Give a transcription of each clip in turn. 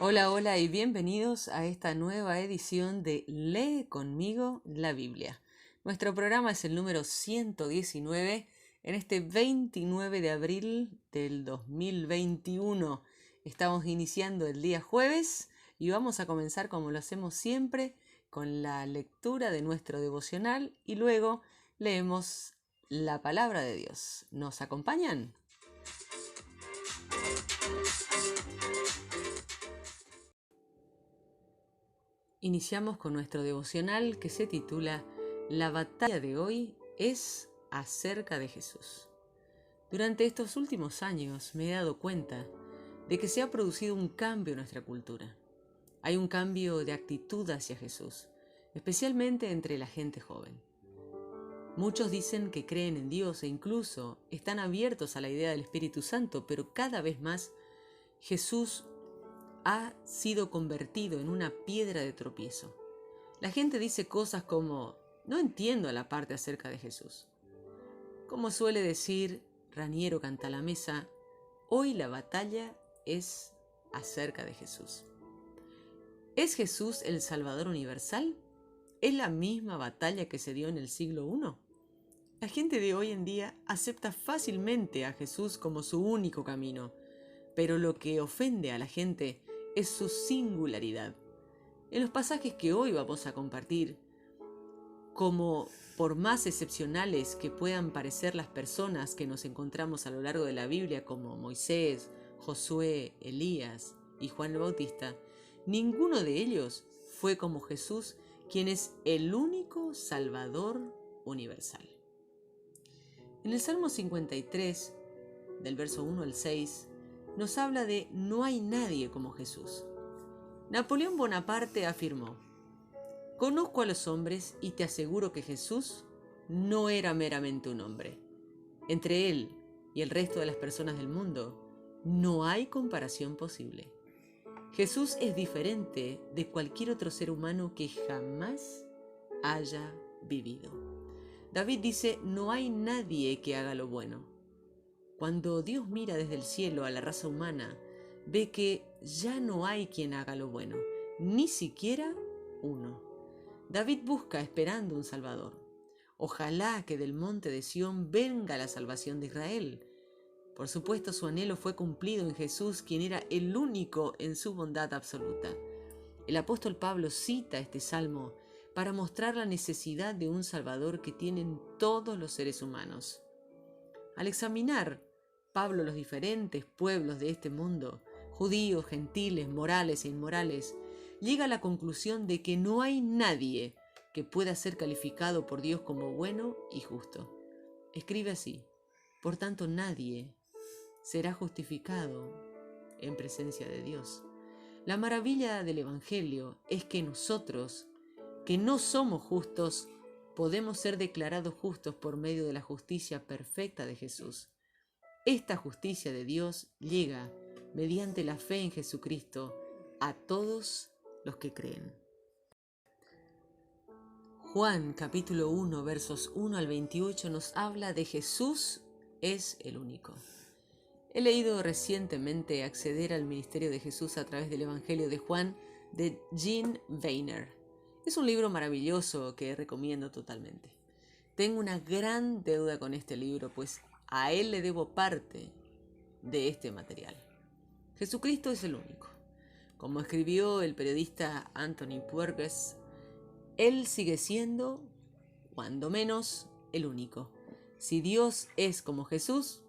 Hola, hola y bienvenidos a esta nueva edición de Lee conmigo la Biblia. Nuestro programa es el número 119 en este 29 de abril del 2021. Estamos iniciando el día jueves y vamos a comenzar como lo hacemos siempre con la lectura de nuestro devocional y luego leemos la palabra de Dios. ¿Nos acompañan? Iniciamos con nuestro devocional que se titula La batalla de hoy es acerca de Jesús. Durante estos últimos años me he dado cuenta de que se ha producido un cambio en nuestra cultura. Hay un cambio de actitud hacia Jesús, especialmente entre la gente joven. Muchos dicen que creen en Dios e incluso están abiertos a la idea del Espíritu Santo, pero cada vez más Jesús ha sido convertido en una piedra de tropiezo. La gente dice cosas como, no entiendo la parte acerca de Jesús. Como suele decir Raniero Cantalamessa, hoy la batalla es acerca de Jesús. ¿Es Jesús el Salvador universal? ¿Es la misma batalla que se dio en el siglo I? La gente de hoy en día acepta fácilmente a Jesús como su único camino, pero lo que ofende a la gente es su singularidad. En los pasajes que hoy vamos a compartir, como por más excepcionales que puedan parecer las personas que nos encontramos a lo largo de la Biblia, como Moisés, Josué, Elías y Juan el Bautista, ninguno de ellos fue como Jesús, quien es el único Salvador universal. En el Salmo 53, del verso 1 al 6, nos habla de no hay nadie como Jesús. Napoleón Bonaparte afirmó: conozco a los hombres y te aseguro que Jesús no era meramente un hombre. Entre él y el resto de las personas del mundo no hay comparación posible. Jesús es diferente de cualquier otro ser humano que jamás haya vivido. David dice: no hay nadie que haga lo bueno. Cuando Dios mira desde el cielo a la raza humana, ve que ya no hay quien haga lo bueno, ni siquiera uno. David busca esperando un Salvador. Ojalá que del monte de Sión venga la salvación de Israel. Por supuesto, su anhelo fue cumplido en Jesús, quien era el único en su bondad absoluta. El apóstol Pablo cita este salmo para mostrar la necesidad de un Salvador que tienen todos los seres humanos. Al examinar Pablo los diferentes pueblos de este mundo, judíos, gentiles, morales e inmorales, llega a la conclusión de que no hay nadie que pueda ser calificado por Dios como bueno y justo. Escribe así: por tanto nadie será justificado en presencia de Dios. La maravilla del Evangelio es que nosotros, que no somos justos, podemos ser declarados justos por medio de la justicia perfecta de Jesús. Esta justicia de Dios llega mediante la fe en Jesucristo a todos los que creen. Juan capítulo 1 versos 1 al 28 nos habla de Jesús es el único. He leído recientemente Acceder al ministerio de Jesús a través del Evangelio de Juan de Gene Weiner. Es un libro maravilloso que recomiendo totalmente. Tengo una gran deuda con este libro, pues a él le debo parte de este material. Jesucristo es el único. Como escribió el periodista Anthony Puerges, él sigue siendo, cuando menos, el único. Si Dios es como Jesús,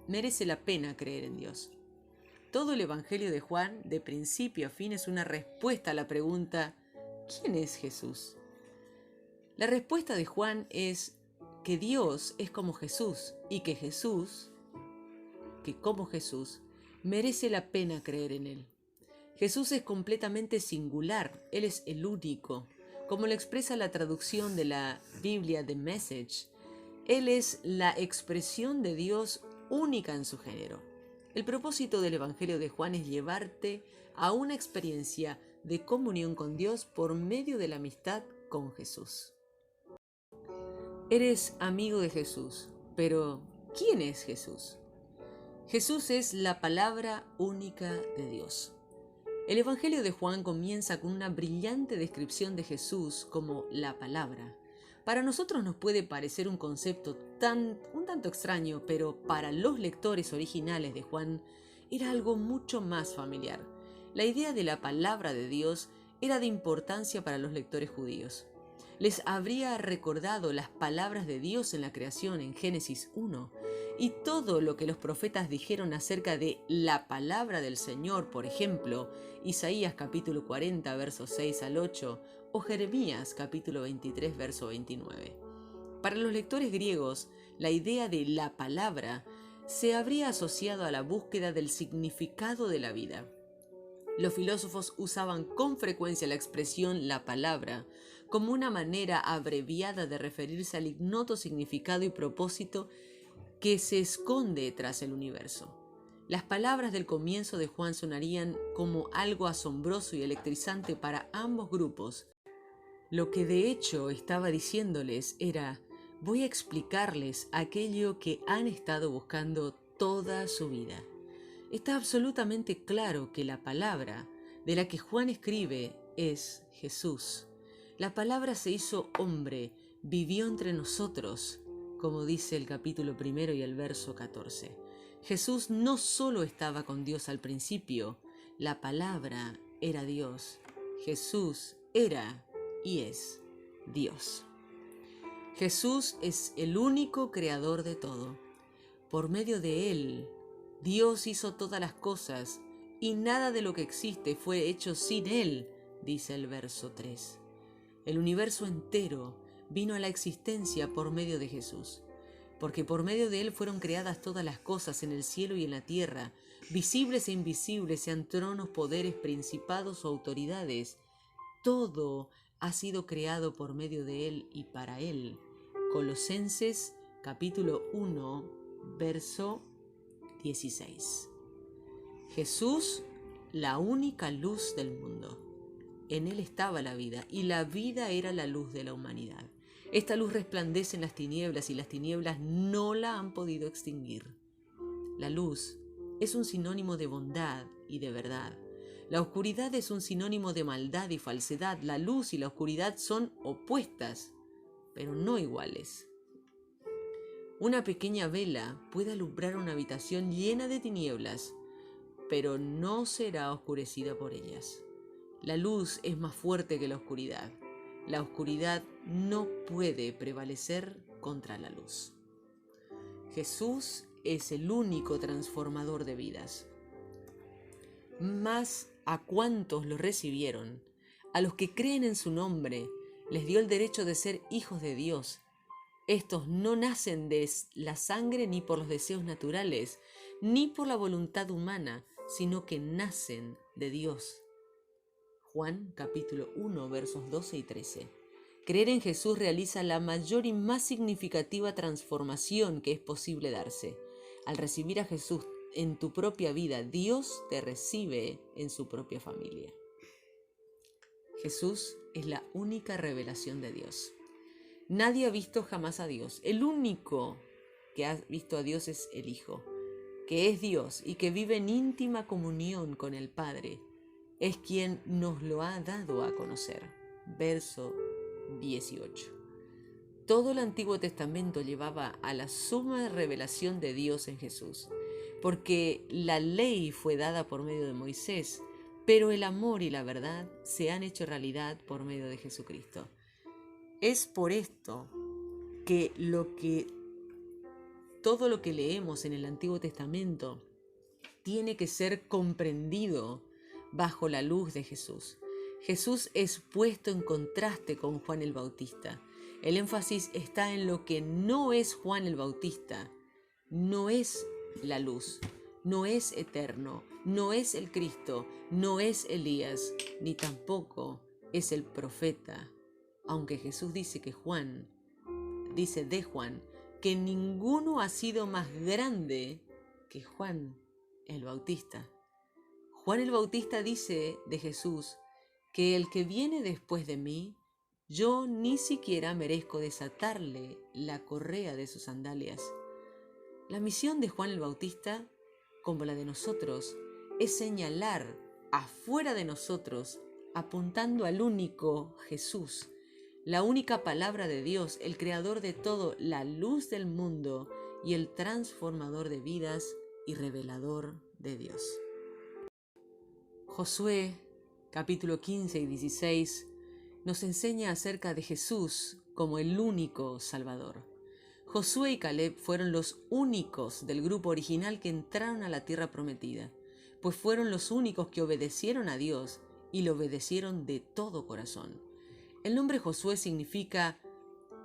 merece la pena creer en Dios. Todo el Evangelio de Juan, de principio a fin, es una respuesta a la pregunta: ¿quién es Jesús? La respuesta de Juan es que Dios es como Jesús y que como Jesús, merece la pena creer en Él. Jesús es completamente singular, Él es el único. Como lo expresa la traducción de la Biblia The Message, Él es la expresión de Dios única en su género. El propósito del Evangelio de Juan es llevarte a una experiencia de comunión con Dios por medio de la amistad con Jesús. Eres amigo de Jesús, pero ¿quién es Jesús? Jesús es la palabra única de Dios. El Evangelio de Juan comienza con una brillante descripción de Jesús como la palabra. Para nosotros nos puede parecer un concepto un tanto extraño, pero para los lectores originales de Juan era algo mucho más familiar. La idea de la palabra de Dios era de importancia para los lectores judíos. Les habría recordado las palabras de Dios en la creación en Génesis 1 y todo lo que los profetas dijeron acerca de la palabra del Señor, por ejemplo, Isaías capítulo 40 versos 6 al 8 o Jeremías capítulo 23 verso 29. Para los lectores griegos, la idea de la palabra se habría asociado a la búsqueda del significado de la vida. Los filósofos usaban con frecuencia la expresión la palabra como una manera abreviada de referirse al ignoto significado y propósito que se esconde tras el universo. Las palabras del comienzo de Juan sonarían como algo asombroso y electrizante para ambos grupos. Lo que de hecho estaba diciéndoles era: voy a explicarles aquello que han estado buscando toda su vida. Está absolutamente claro que la palabra de la que Juan escribe es Jesús. La palabra se hizo hombre, vivió entre nosotros, como dice el capítulo 1 y el verso 14. Jesús no solo estaba con Dios al principio, la palabra era Dios. Jesús era y es Dios. Jesús es el único creador de todo. Por medio de Él, Dios hizo todas las cosas y nada de lo que existe fue hecho sin Él, dice el verso 3. El universo entero vino a la existencia por medio de Jesús, porque por medio de Él fueron creadas todas las cosas en el cielo y en la tierra, visibles e invisibles, sean tronos, poderes, principados o autoridades. Todo ha sido creado por medio de Él y para Él. Colosenses capítulo 1, verso 16. Jesús, la única luz del mundo. En Él estaba la vida, y la vida era la luz de la humanidad. Esta luz resplandece en las tinieblas, y las tinieblas no la han podido extinguir. La luz es un sinónimo de bondad y de verdad. La oscuridad es un sinónimo de maldad y falsedad. La luz y la oscuridad son opuestas, pero no iguales. Una pequeña vela puede alumbrar una habitación llena de tinieblas, pero no será oscurecida por ellas. La luz es más fuerte que la oscuridad. La oscuridad no puede prevalecer contra la luz. Jesús es el único transformador de vidas. Mas a cuantos lo recibieron, a los que creen en su nombre, les dio el derecho de ser hijos de Dios. Estos no nacen de la sangre ni por los deseos naturales, ni por la voluntad humana, sino que nacen de Dios. Juan capítulo 1 versos 12 y 13. Creer en Jesús realiza la mayor y más significativa transformación que es posible darse. Al recibir a Jesús en tu propia vida, Dios te recibe en su propia familia. Jesús es la única revelación de Dios. Nadie ha visto jamás a Dios. El único que ha visto a Dios es el Hijo, que es Dios y que vive en íntima comunión con el Padre. Es quien nos lo ha dado a conocer. Verso 18. Todo el Antiguo Testamento llevaba a la suma revelación de Dios en Jesús, porque la ley fue dada por medio de Moisés, pero el amor y la verdad se han hecho realidad por medio de Jesucristo. Es por esto que todo lo que leemos en el Antiguo Testamento tiene que ser comprendido bajo la luz de Jesús. Jesús es puesto en contraste con Juan el Bautista. El énfasis está en lo que no es Juan el Bautista, no es la luz, no es eterno, no es el Cristo, no es Elías, ni tampoco es el profeta. Aunque Jesús dice de Juan, que ninguno ha sido más grande que Juan el Bautista. Juan el Bautista dice de Jesús que el que viene después de mí, yo ni siquiera merezco desatarle la correa de sus sandalias. La misión de Juan el Bautista, como la de nosotros, es señalar afuera de nosotros, apuntando al único Jesús, la única palabra de Dios, el creador de todo, la luz del mundo y el transformador de vidas y revelador de Dios. Josué, capítulo 15 y 16, nos enseña acerca de Jesús como el único Salvador. Josué y Caleb fueron los únicos del grupo original que entraron a la tierra prometida, pues fueron los únicos que obedecieron a Dios y lo obedecieron de todo corazón. El nombre Josué significa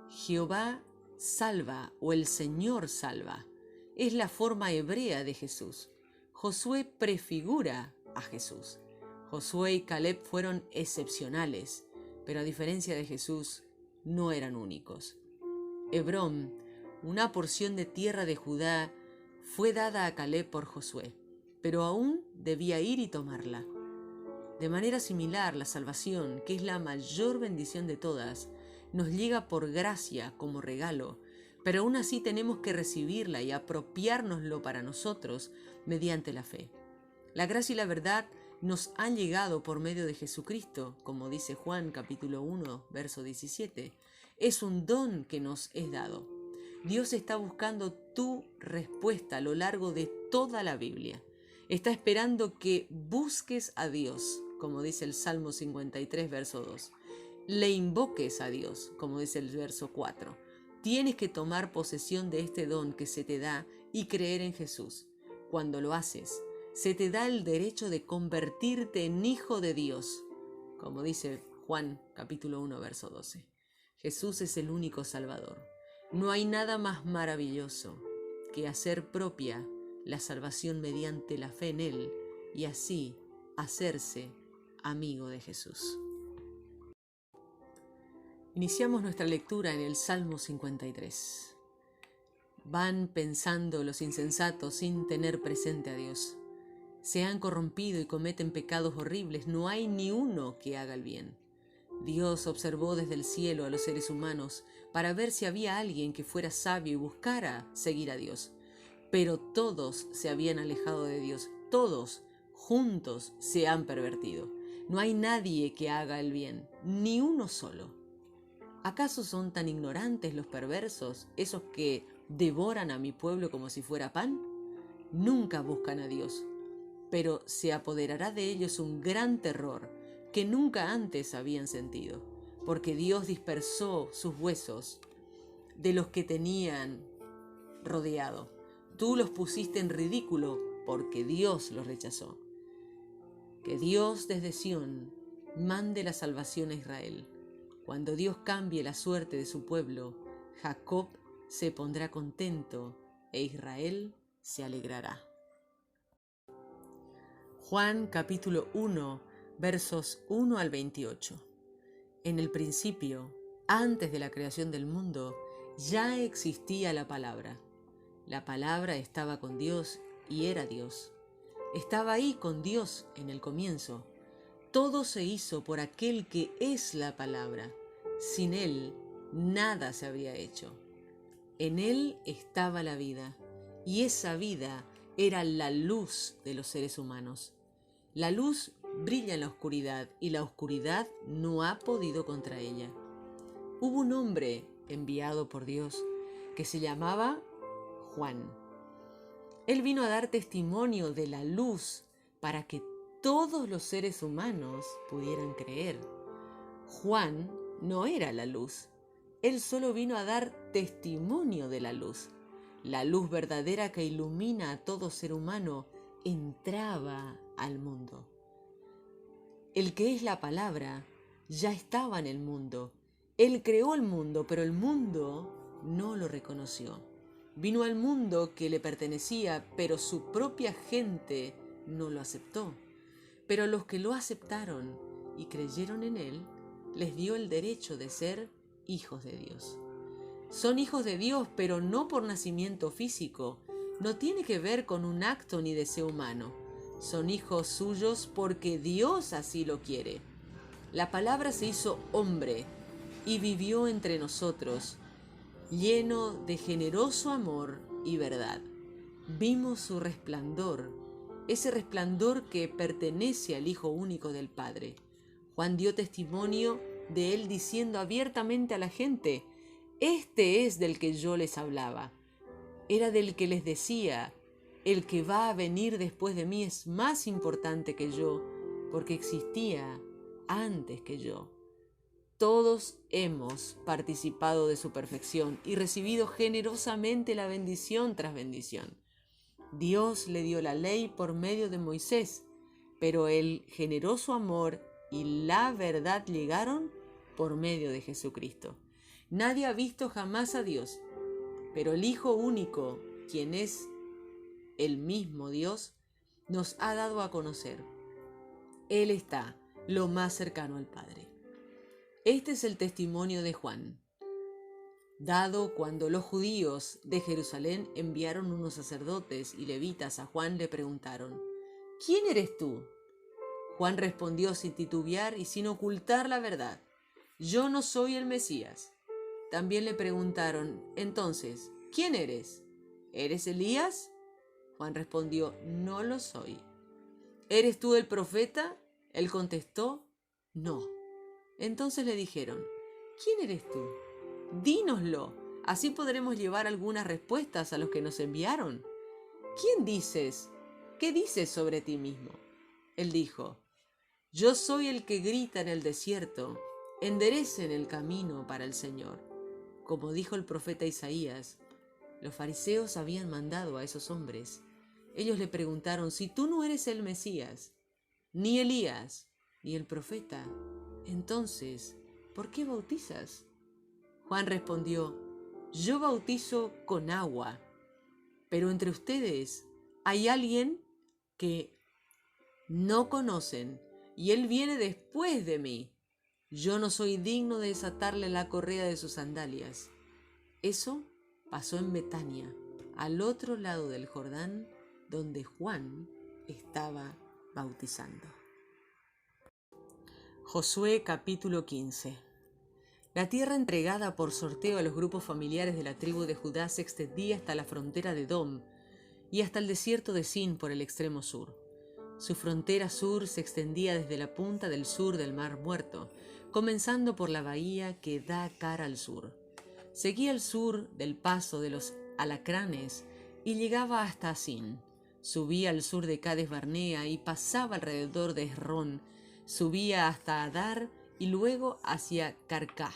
Jehová salva o el Señor salva. Es la forma hebrea de Jesús. Josué prefigura a Jesús. Josué y Caleb fueron excepcionales, pero a diferencia de Jesús, no eran únicos. Hebrón, una porción de tierra de Judá, fue dada a Caleb por Josué, pero aún debía ir y tomarla. De manera similar, la salvación, que es la mayor bendición de todas, nos llega por gracia como regalo, pero aún así tenemos que recibirla y apropiárnoslo para nosotros mediante la fe. La gracia y la verdad nos han llegado por medio de Jesucristo, como dice Juan capítulo 1, verso 17. Es un don que nos es dado. Dios está buscando tu respuesta a lo largo de toda la Biblia. Está esperando que busques a Dios, como dice el Salmo 53, verso 2. Le invoques a Dios, como dice el verso 4. Tienes que tomar posesión de este don que se te da y creer en Jesús. Cuando lo haces, se te da el derecho de convertirte en hijo de Dios, como dice Juan capítulo 1, verso 12. Jesús es el único Salvador. No hay nada más maravilloso que hacer propia la salvación mediante la fe en Él y así hacerse amigo de Jesús. Iniciamos nuestra lectura en el Salmo 53. Van pensando los insensatos sin tener presente a Dios. Se han corrompido y cometen pecados horribles. No hay ni uno que haga el bien. Dios observó desde el cielo a los seres humanos para ver si había alguien que fuera sabio y buscara seguir a Dios. Pero todos se habían alejado de Dios. Todos juntos se han pervertido. No hay nadie que haga el bien, ni uno solo. ¿Acaso son tan ignorantes los perversos, esos que devoran a mi pueblo como si fuera pan? Nunca buscan a Dios, pero se apoderará de ellos un gran terror que nunca antes habían sentido, porque Dios dispersó sus huesos de los que tenían rodeado. Tú los pusiste en ridículo porque Dios los rechazó. Que Dios desde Sión mande la salvación a Israel. Cuando Dios cambie la suerte de su pueblo, Jacob se pondrá contento e Israel se alegrará. Juan capítulo 1, versos 1 al 28. En el principio, antes de la creación del mundo, ya existía la palabra. La palabra estaba con Dios y era Dios. Estaba ahí con Dios en el comienzo. Todo se hizo por aquel que es la palabra. Sin Él, nada se habría hecho. En Él estaba la vida, y esa vida era la luz de los seres humanos. La luz brilla en la oscuridad, y la oscuridad no ha podido contra ella. Hubo un hombre enviado por Dios que se llamaba Juan. Él vino a dar testimonio de la luz para que todos los seres humanos pudieran creer. Juan no era la luz. Él solo vino a dar testimonio de la luz. La luz verdadera que ilumina a todo ser humano entraba al mundo. El que es la palabra ya estaba en el mundo. Él creó el mundo, pero el mundo no lo reconoció. Vino al mundo que le pertenecía, pero su propia gente no lo aceptó. Pero los que lo aceptaron y creyeron en él, les dio el derecho de ser hijos de Dios. Son hijos de Dios, pero no por nacimiento físico. No tiene que ver con un acto ni deseo humano. Son hijos suyos porque Dios así lo quiere. La palabra se hizo hombre y vivió entre nosotros, lleno de generoso amor y verdad. Vimos su resplandor ese resplandor que pertenece al Hijo único del Padre. Juan dio testimonio de él diciendo abiertamente a la gente: este es del que yo les hablaba. Era del que les decía: el que va a venir después de mí es más importante que yo, porque existía antes que yo. Todos hemos participado de su perfección y recibido generosamente la bendición tras bendición. Dios le dio la ley por medio de Moisés, pero el generoso amor y la verdad llegaron por medio de Jesucristo. Nadie ha visto jamás a Dios, pero el Hijo único, quien es el mismo Dios, nos ha dado a conocer. Él está lo más cercano al Padre. Este es el testimonio de Juan, dado cuando los judíos de Jerusalén enviaron unos sacerdotes y levitas a Juan. Le preguntaron: ¿quién eres tú? Juan respondió sin titubear y sin ocultar la verdad: yo no soy el Mesías. También le preguntaron: entonces, ¿quién eres? ¿Eres Elías? Juan respondió: no lo soy. ¿Eres tú el profeta? Él contestó: no. Entonces le dijeron: ¿quién eres tú? Dínoslo, así podremos llevar algunas respuestas a los que nos enviaron. ¿Quién dices? ¿Qué dices sobre ti mismo? Él dijo: yo soy el que grita en el desierto: enderecen el camino para el Señor. Como dijo el profeta Isaías, los fariseos habían mandado a esos hombres. Ellos le preguntaron: si tú no eres el Mesías, ni Elías, ni el profeta, entonces, ¿por qué bautizas? Juan respondió: yo bautizo con agua, pero entre ustedes hay alguien que no conocen, y él viene después de mí. Yo no soy digno de desatarle la correa de sus sandalias. Eso pasó en Betania, al otro lado del Jordán, donde Juan estaba bautizando. Josué capítulo 15. La tierra entregada por sorteo a los grupos familiares de la tribu de Judá se extendía hasta la frontera de Edom y hasta el desierto de Sin por el extremo sur. Su frontera sur se extendía desde la punta del sur del Mar Muerto, comenzando por la bahía que da cara al sur. Seguía al sur del paso de los Alacranes y llegaba hasta Sin. Subía al sur de Cades Barnea y pasaba alrededor de Esrón. Subía hasta Adar y luego hacia Carcá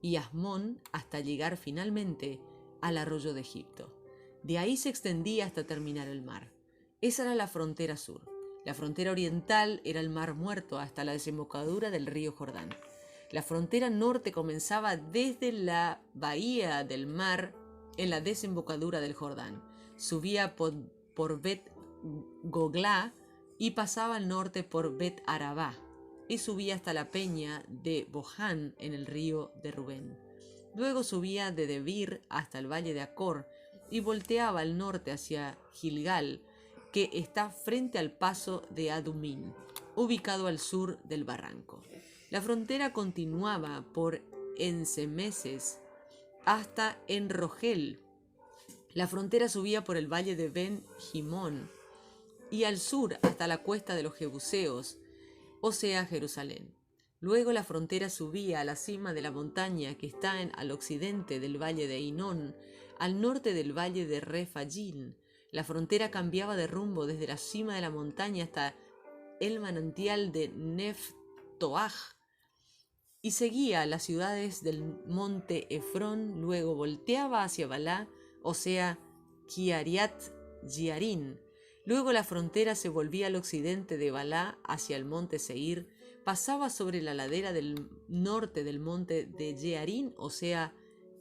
y Asmón hasta llegar finalmente al arroyo de Egipto. De ahí se extendía hasta terminar el mar. Esa era la frontera sur. La frontera oriental era el Mar Muerto hasta la desembocadura del río Jordán. La frontera norte comenzaba desde la bahía del mar en la desembocadura del Jordán. Subía por Bet Goglá y pasaba al norte por Bet Arabá y subía hasta la peña de Bohán en el río de Rubén. Luego subía de Debir hasta el valle de Acor y volteaba al norte hacia Gilgal, que está frente al paso de Adumín, ubicado al sur del barranco. La frontera continuaba por Ensemeses hasta Enrogel. La frontera subía por el valle de Ben Jimón y al sur hasta la cuesta de los Jebuseos, o sea, Jerusalén. Luego la frontera subía a la cima de la montaña que está al occidente del valle de Hinón, al norte del valle de Refayín. La frontera cambiaba de rumbo desde la cima de la montaña hasta el manantial de Neftoaj y seguía las ciudades del monte Efrón. Luego volteaba hacia Balá, o sea, Kiariat Jearim. Luego la frontera se volvía al occidente de Balá hacia el monte Seir, pasaba sobre la ladera del norte del monte de Jearim, o sea,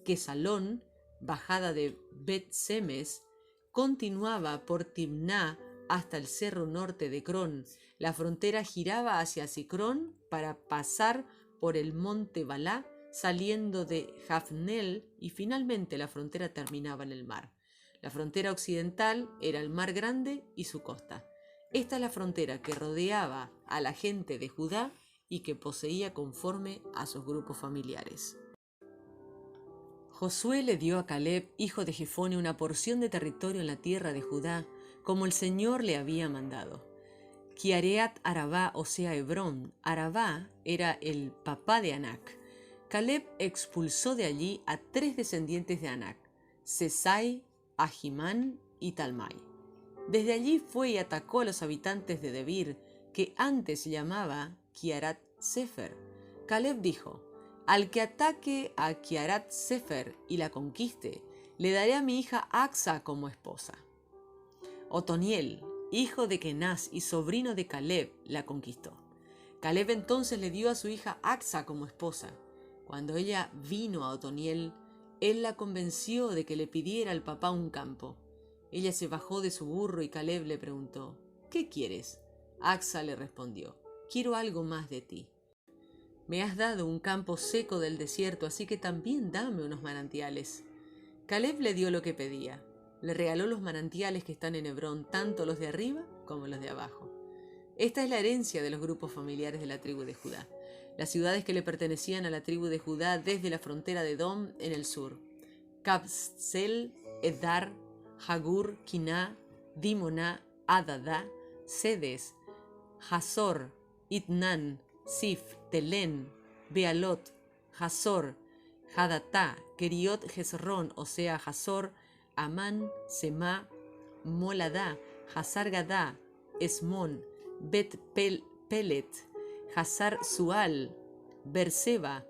Quesalón, bajada de Bet-Semes, continuaba por Timná hasta el cerro norte de Crón. La frontera giraba hacia Sicrón para pasar por el monte Balá, saliendo de Jafnel, y finalmente la frontera terminaba en el mar. La frontera occidental era el Mar Grande y su costa. Esta es la frontera que rodeaba a la gente de Judá y que poseía conforme a sus grupos familiares. Josué le dio a Caleb, hijo de Jefone, una porción de territorio en la tierra de Judá, como el Señor le había mandado. Kiareat Arabá, o sea Hebrón. Arabá era el papá de Anac. Caleb expulsó de allí a 3 descendientes de Anac: Sesai, Ahimán y Talmai. Desde allí fue y atacó a los habitantes de Debir, que antes se llamaba Kiarat Sefer. Caleb dijo: al que ataque a Kiarat Sefer y la conquiste, le daré a mi hija Axa como esposa. Otoniel, hijo de Kenaz y sobrino de Caleb, la conquistó. Caleb entonces le dio a su hija Axa como esposa. Cuando ella vino a Otoniel, él la convenció de que le pidiera al papá un campo. Ella se bajó de su burro y Caleb le preguntó: ¿qué quieres? Axa le respondió: quiero algo más de ti. Me has dado un campo seco del desierto, así que también dame unos manantiales. Caleb le dio lo que pedía. Le regaló los manantiales que están en Hebrón, tanto los de arriba como los de abajo. Esta es la herencia de los grupos familiares de la tribu de Judá. Las ciudades que le pertenecían a la tribu de Judá desde la frontera de Edom en el sur: Kabsel, Edar, Hagur, Kiná, Dimoná, Adada, Sedes, Hazor, Itnan, Sif, Telén, Bealot, Hazor, Hadatá, Keriot Hezrón, o sea Hazor, Amán, Semá, Moladá, Hazar Gadá, Esmón, Bet Pelet, Hazar Sual, Berseba,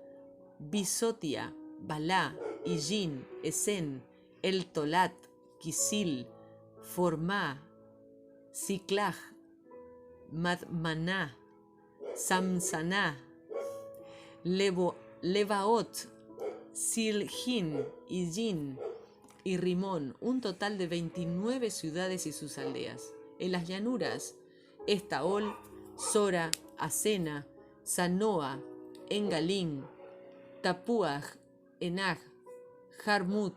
Bisotia, Balá, Ijin, Esen, El Tolat, Kisil, Formá, Siklaj, Madmaná, Samsaná, Lebaot, Silhin, Ijin y Rimón, un total de 29 ciudades y sus aldeas. En las llanuras, Estaol, Sora, Asena, Sanoa, Engalín, Tapuaj, Enaj, Jarmut,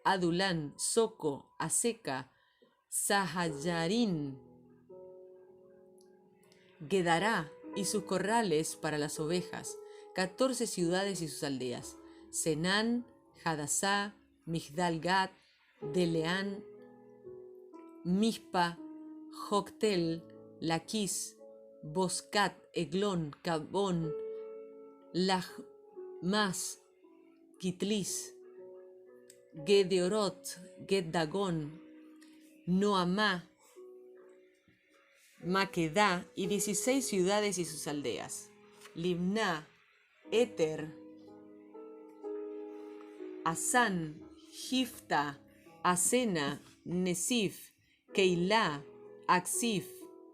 Adulán, Soco, Aseca, Sahayarín, Gedará y sus corrales para las ovejas, 14 ciudades y sus aldeas: Senán, Hadasá, Migdal-Gad, Deleán, Mispa, Joctel, Laquis, Boscat, Eglón, Cabón, Lachmas, Kitlis, Gedeorot, Geddagón, Noamá, Maquedá y 16 ciudades y sus aldeas: Limná, Éter, Asán, Gifta, Asena, Nesif, Keilá, Aksif,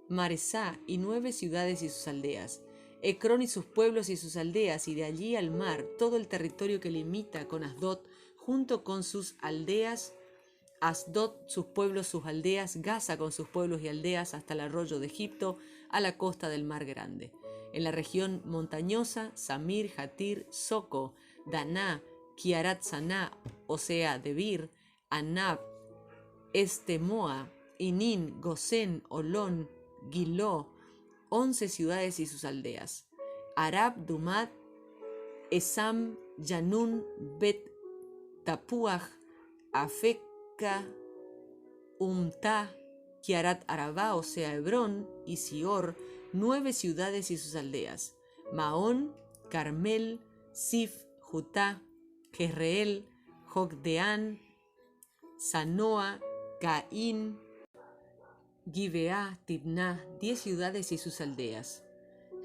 Maresá y 9 ciudades y sus aldeas: Ecrón y sus pueblos y sus aldeas, y de allí al mar todo el territorio que limita con Asdod junto con sus aldeas, Asdod, sus pueblos, sus aldeas, Gaza con sus pueblos y aldeas hasta el arroyo de Egipto, a la costa del mar grande. En la región montañosa, Samir, Jatir, Soco, Daná, Kiarat Saná, o sea, Debir, Anab, Estemoa, Inín, Gosén, Olón, Giló, 11 ciudades y sus aldeas: Arab, Dumad, Esam, Yanún, Bet Tapuaj, Afeca, Umtá, Kiarat Arabá, o sea Hebrón, y Sior, 9 ciudades y sus aldeas: Maón, Carmel, Sif, Jutá, Jezreel, Jocdeán, Sanoa, Caín, Gibeá, Tibná, 10 ciudades y sus aldeas: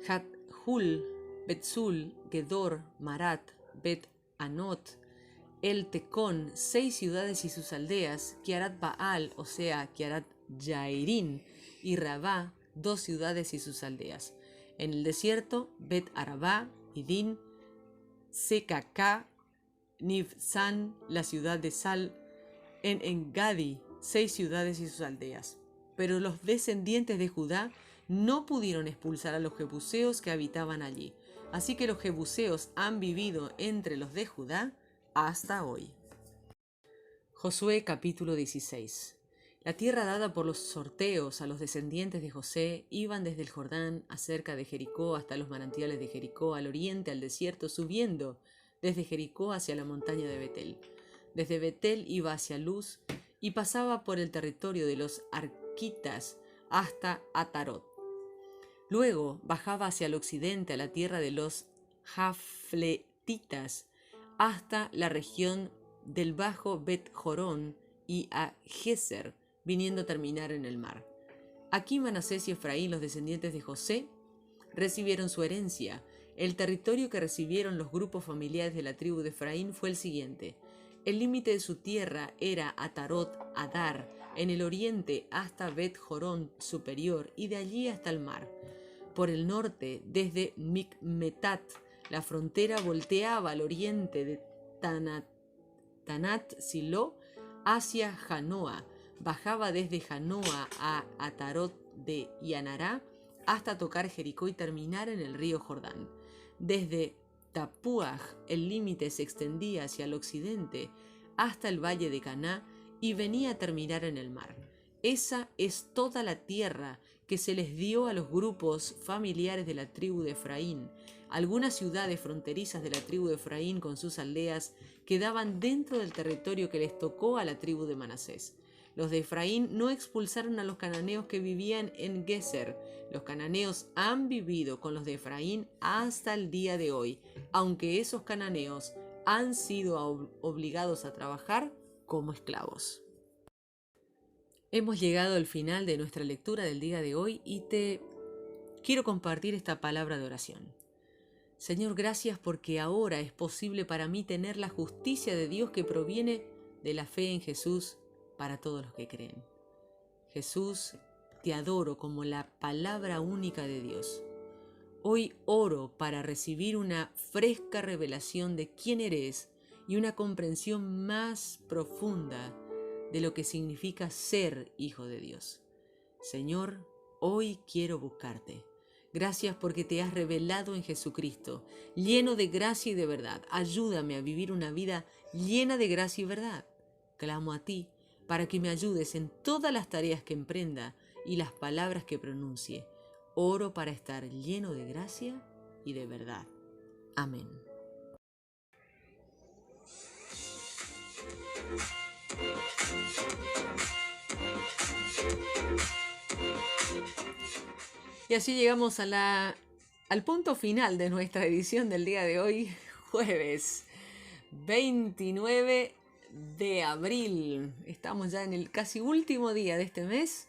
Jathul, Betzul, Gedor, Marat, Bet Anot, El Tecón, 6 ciudades y sus aldeas: Kiarat Baal, o sea, Kiarat Jairín, y Rabá, 2 ciudades y sus aldeas. En el desierto, Bet Arabá, Idín, Secacá, Nibsan, la ciudad de Sal, en Engadi, 6 ciudades y sus aldeas. Pero los descendientes de Judá no pudieron expulsar a los jebuseos que habitaban allí. Así que los jebuseos han vivido entre los de Judá hasta hoy. Josué capítulo 16. La tierra dada por los sorteos a los descendientes de José iban desde el Jordán acerca de Jericó hasta los manantiales de Jericó, al oriente, al desierto, subiendo desde Jericó hacia la montaña de Betel. Desde Betel iba hacia Luz y pasaba por el territorio de los Amalequitas hasta Atarot. Luego bajaba hacia el occidente a la tierra de los Jafletitas hasta la región del Bajo Bet Jorón y a Geser, viniendo a terminar en el mar. Aquí Manasés y Efraín, los descendientes de José, recibieron su herencia. El territorio que recibieron los grupos familiares de la tribu de Efraín fue el siguiente. El límite de su tierra era Atarot Adar, en el oriente hasta Bet Jorón superior y de allí hasta el mar. Por el norte, desde Micmetat, la frontera volteaba al oriente de Tanat Silo hacia Janoa. Bajaba desde Janoa a Atarot de Yanará hasta tocar Jericó y terminar en el río Jordán. Desde Tapuaj el límite se extendía hacia el occidente hasta el valle de Caná y venía a terminar en el mar. Esa es toda la tierra que se les dio a los grupos familiares de la tribu de Efraín. Algunas ciudades fronterizas de la tribu de Efraín con sus aldeas quedaban dentro del territorio que les tocó a la tribu de Manasés. Los de Efraín no expulsaron a los cananeos que vivían en Geser. Los cananeos han vivido con los de Efraín hasta el día de hoy, aunque esos cananeos han sido obligados a trabajar como esclavos. Hemos llegado al final de nuestra lectura del día de hoy y te quiero compartir esta palabra de oración. Señor, gracias porque ahora es posible para mí tener la justicia de Dios que proviene de la fe en Jesús para todos los que creen. Jesús, te adoro como la palabra única de Dios. Hoy oro para recibir una fresca revelación de quién eres y una comprensión más profunda de lo que significa ser hijo de Dios. Señor, hoy quiero buscarte. Gracias porque te has revelado en Jesucristo, lleno de gracia y de verdad. Ayúdame a vivir una vida llena de gracia y verdad. Clamo a ti para que me ayudes en todas las tareas que emprenda y las palabras que pronuncie. Oro para estar lleno de gracia y de verdad. Amén. Y así llegamos al punto final de nuestra edición del día de hoy, jueves 29 de abril. Estamos ya en el casi último día de este mes,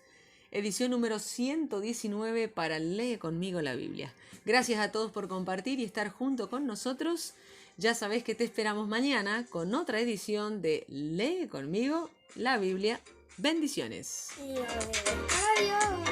edición número 119 para Lee conmigo la Biblia. Gracias a todos por compartir y estar junto con nosotros. Ya sabés que te esperamos mañana con otra edición de Lee conmigo la Biblia. Bendiciones. Adiós.